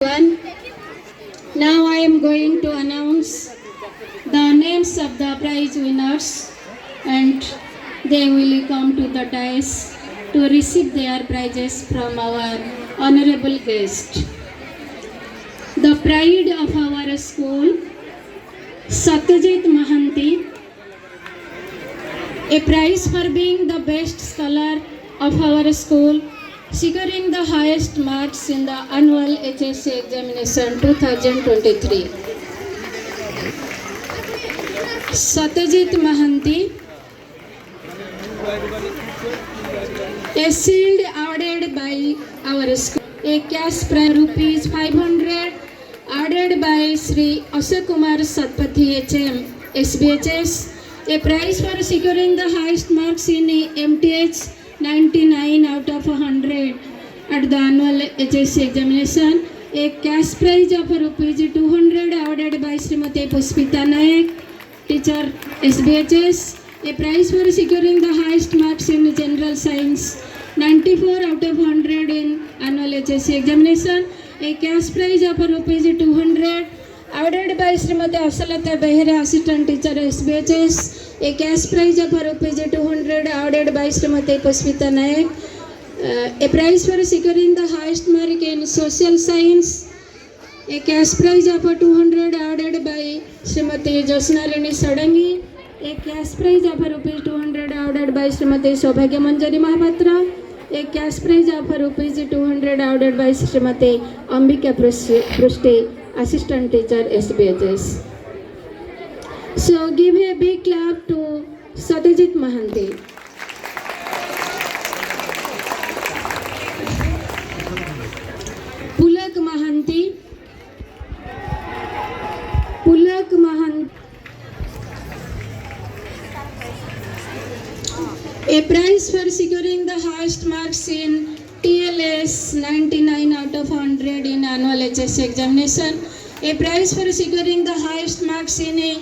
Everyone. Now I am going to announce the names of the prize winners and they will come to the dais to receive their prizes from our honorable guest. The pride of our school, Satyajit Mahanti, a prize for being the best scholar of our school, securing the highest marks in the annual HSC examination 2023. Satyajit Mahanti, a shield awarded by our school, a cash prize rupees 500 awarded by Sri Ashok Kumar Satpathy HM SBHS, a prize for securing the highest marks in MTH 99 out of 100 at the annual HSC examination, a cash prize of rupees 200 awarded by Srimati Puspita Nayak, teacher SBHS, a prize for securing the highest marks in general science 94 out of 100 in annual HSC examination, a cash prize of rupees 200 awarded by Srimati Asalata Behera, assistant teacher SBHS, a cash prize of rupees 200 awarded by Srimati Puspita Nayak, a prize for securing the highest mark in social science, a cash prize of 200 awarded by Srimati Josnalini Sadangi, a cash prize of rupees 200 awarded by Srimati Saubhagya Manjari Mahapatra, a cash prize of rupees 200 awarded by Srimati Ambika Prusti, assistant teacher SBHS. So give a big clap to Satyajit Mahanti. Pulak Mahanti. A prize for securing the highest marks in TLS 99 out of 100 in annual HSC examination, a prize for securing the highest marks in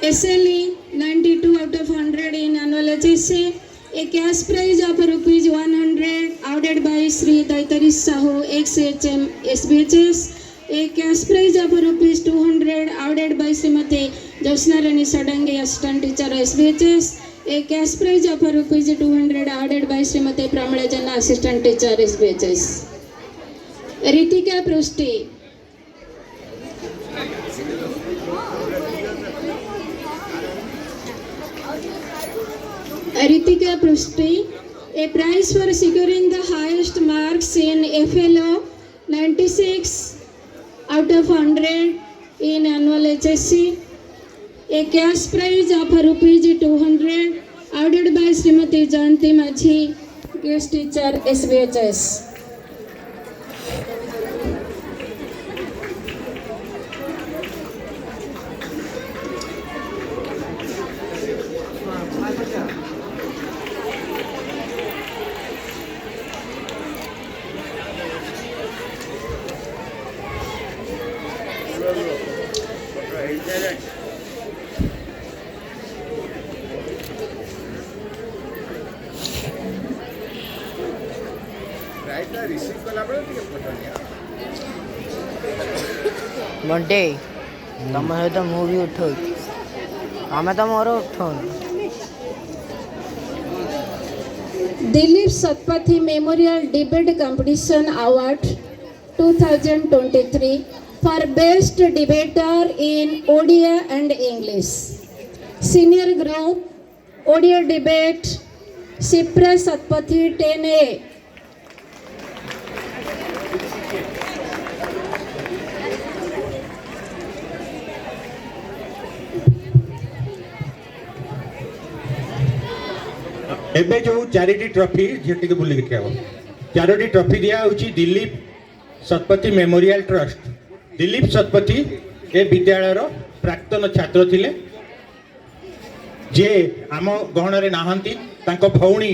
SLE 92 out of 100 in annual HSC, a cash prize of rupees 100 awarded by Sri Daitari Sahu XHM SBHS, a cash prize of rupees 200 awarded by Srimati Josnarani Sadangi, assistant teacher SBHS, a cash prize of rupees 200 awarded by Srimati Pramila Janna, assistant teacher SBHS. Ritika Prusti. Ritika Prusti, a prize for securing the highest marks in FLO 96 out of 100 in annual HSC, a cash prize of rupees 200 awarded by Srimati Janti Machi, guest teacher SBHS. बंटे तुम सहित मुझे उठो आम तो मोर उठो Dilip Satpathy Memorial Debate Competition Award 2023 for Best Debater in Odia and English. Senior Group Odia Debate Shipra Satpathy 10A. एबे जो चैरिटी ट्रॉफी झेटी के बुली के चैरिटी ट्रॉफी दिया होची दिलीप सतपथी मेमोरियल ट्रस्ट। दिलीप सतपथी ए विद्यालय प्राक्तन छात्र थिले जे आम गहन रे नाहंती तांको भौणी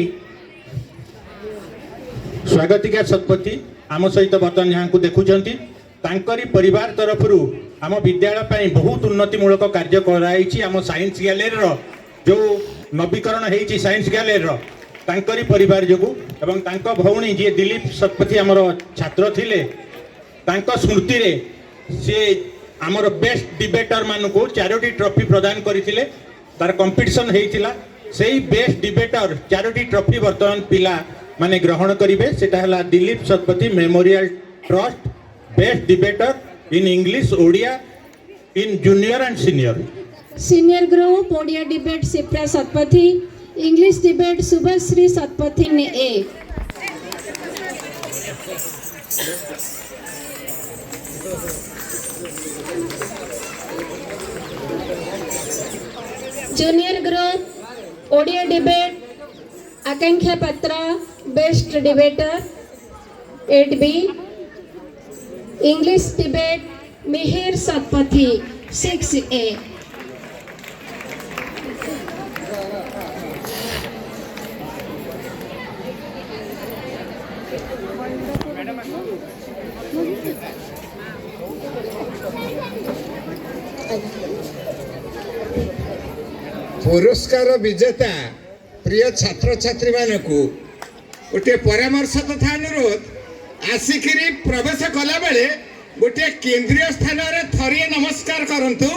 स्वागतिका सतपथी आम सहित बर्तमान यहाँ को देखुचंती तांकरी परिवार तरफ आम विद्यालय पई बहुत उन्नतिमूलक कार्य कराई आम साइंस गैलरी जो नवीकरण होती साइंस गैलरी परिवार जो भौणी जी दिलीप सतपथी आमर छात्र थिले तांको स्मृति रे से आमर बेस्ट डिबेटर मानकु 4टी ट्रॉफी प्रदान करथिले तार कंपटीशन हेइतिला सेही बेस्ट डिबेटर 4टी ट्रॉफी वर्तमान पिला माने ग्रहण करिवे सेटा हला Dilip Satapathy memorial trust best debater in English Odia in junior and senior senior group Odia debate Shipra Satapathy English debate Subhashree Satapathy ने ए junior group Odia debate Akanksha Patra best debater 8B English debate Mihir Satapathy 6A पुरस्कार विजेता प्रिय छात्र छात्री मानक गोटे परामर्श तथा अनुरोध आसिकी प्रवेश कला बेले गोटे केंद्रीय स्थान में थरिए नमस्कार करंतु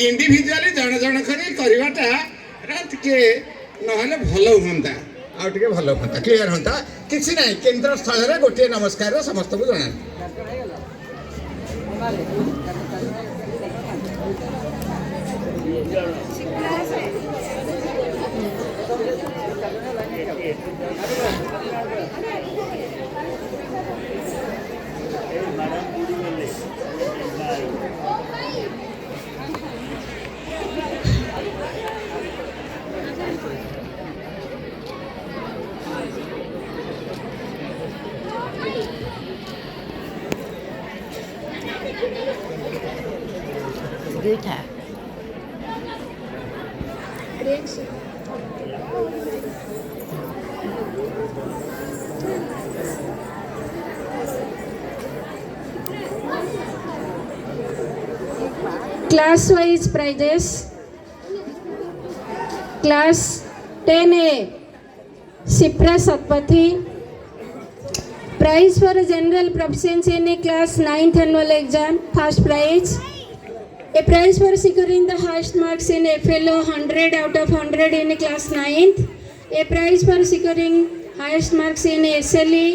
इंडिविजुअली जन जन करवाटा ना भल हाँ आगे भल हाँ क्लीयर हाँ किसी ना केंद्र स्थल में गोटे नमस्कार समस्त को जना दुईटा class wise prizes class 10A Shipra Shotpathy prize for general proficiency in a class 9th annual exam first prize a prize for securing the highest marks in FLO 100 out of 100 in class 9th a prize for securing highest marks in SLE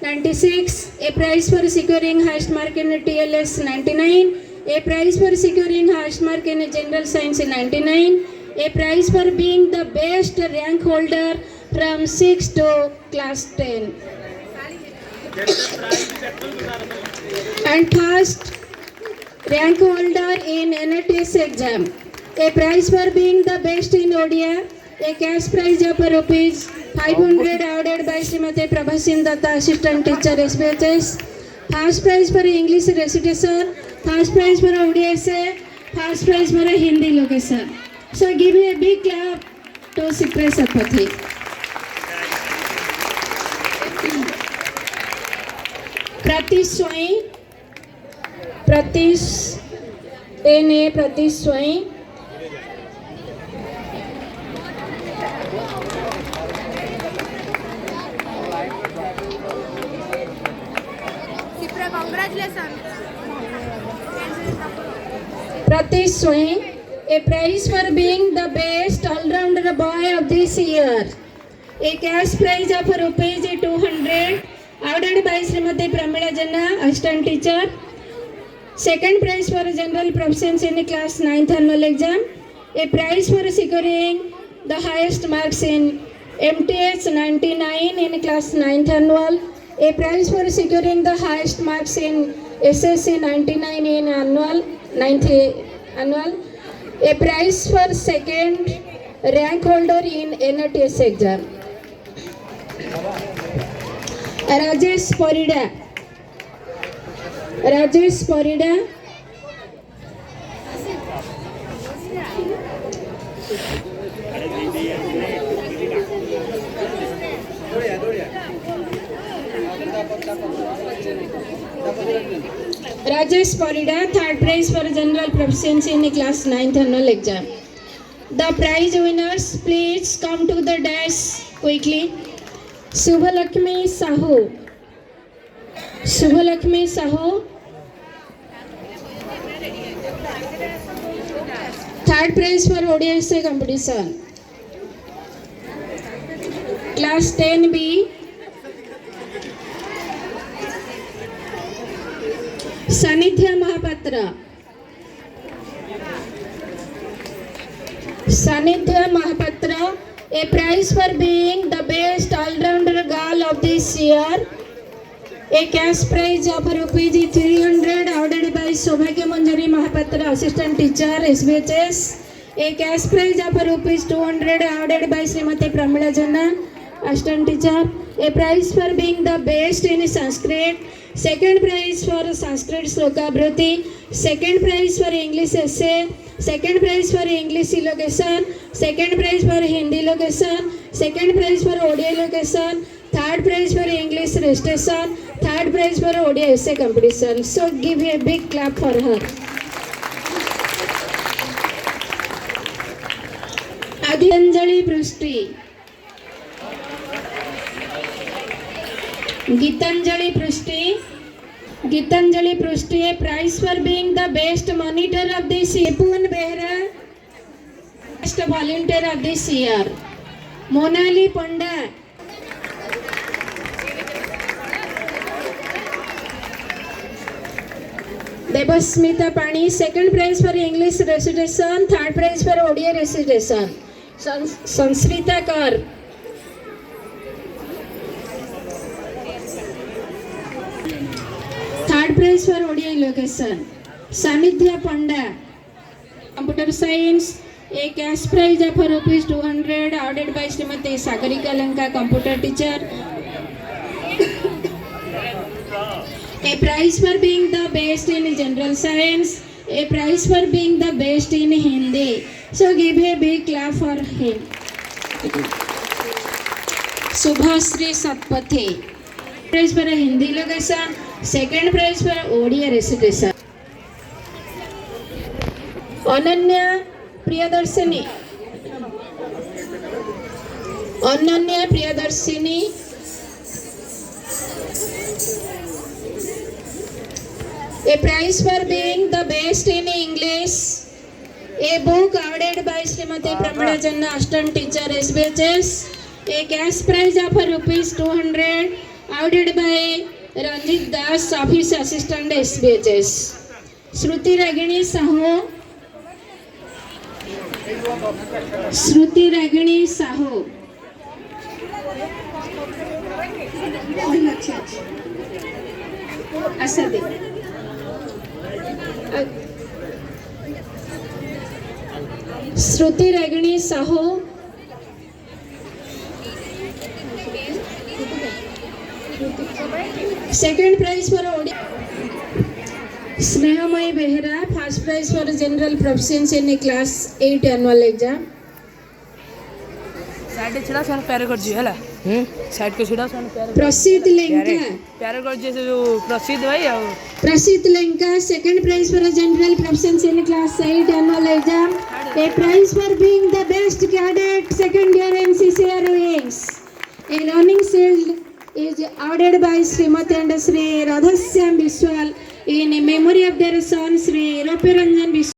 96 a prize for securing highest mark in TLS 99 a prize for securing highest mark in general science 99 a prize for being the best rank holder from 6 to class 10 and first rank holder in NATS exam a prize for being the best in Odia a cash prize of rupees 500 awarded by Srimati Prabhasin Datta assistant teacher SBHS first prize for English recitation first prize for Odia essay first prize for Hindi location so give me a big clap to Shipra Shotpathy Pratish Swain Pratish N.A. Pratish Swain Congratulations. Pratish Swain, a prize for being the best all-rounder boy of this year. A cash prize of rupees 200 awarded by Srimati Pramila Janna, assistant teacher. Second prize for general proficiency in class 9th annual exam. A prize for securing the highest marks in MTS 99 in class 9th annual. A prize for securing the highest marks in SSC 99 in annual 9th annual. A prize for second rank holder in NATS exam. Rajesh Parida. Rajesh Parida. Rajesh Parida, third prize for general proficiency in class 9th annual exam. The prize winners, please come to the desk quickly. Subhalakshmi Sahu. Subhalakshmi Sahu, Third prize for Odia essay competition. Class 10B. Sanidhya Mahapatra. Sanidhya Mahapatra, a prize for being the best all-rounder girl of this year. A cash prize of rupees 300 awarded by Sobhagya Manjari Mahapatra, assistant teacher, SBHS. A cash prize of rupees 200 awarded by Srimati Pramila Jana, assistant teacher. A prize for being the best in Sanskrit. Second prize for Sanskrit Sloka Bhrati. Second prize for English essay. Second prize for English location. Second prize for Hindi location. Second prize for Odia location. Third prize for English recitation. Third prize for Odia essay competition. So give a big clap for her. Gitanjali Prushti. Gitanjali Prushti. Gitanjali Prushti, a prize for being the best monitor of this year. Pun Behra, best volunteer of this year. Monali Panda. Devasmita Pani, second prize for English recitation, third prize for Odia recitation. Sansrita Kar. Third prize for Odia location. Sanidhya Panda, computer science. A cash prize of rupees 200 awarded by Srimati Sagarika Lanka, computer teacher. A prize for being the best in general science. A prize for being the best in Hindi. So give a big clap for him. Subhasri Satpathy. Prize for Hindi location. Second prize for Odia recitation. Ananya Priyadarshini. Ananya Priyadarshini. A prize for being the best in English. A book awarded by Srimati Pramila Janna, assistant teacher, SBHS. A cash prize of rupees 200 awarded by Ranjit Das, office assistant, SBHS. Shruti Ragini Saho. Shruti Ragini Saho. Asadi. Shruti Ragini Saho. Second prize for Odia. Snehamai Behra, first prize for general proficiency in class 8 annual exam. Side छिड़ा सन प्यारे कर जी हला side को छिड़ा सन प्यारे Prasid Lenka. प्यारे कर जी से जो प्रसिद्ध भाई आओ Prasid Lenka, second prize for general proficiency in class 8 annual exam. A prize for being the best cadet, second year NCCR wings. A learning shield is awarded by Srimati and Sri Radhasyam Biswal in memory of their son Sri Ropiranjan Biswal.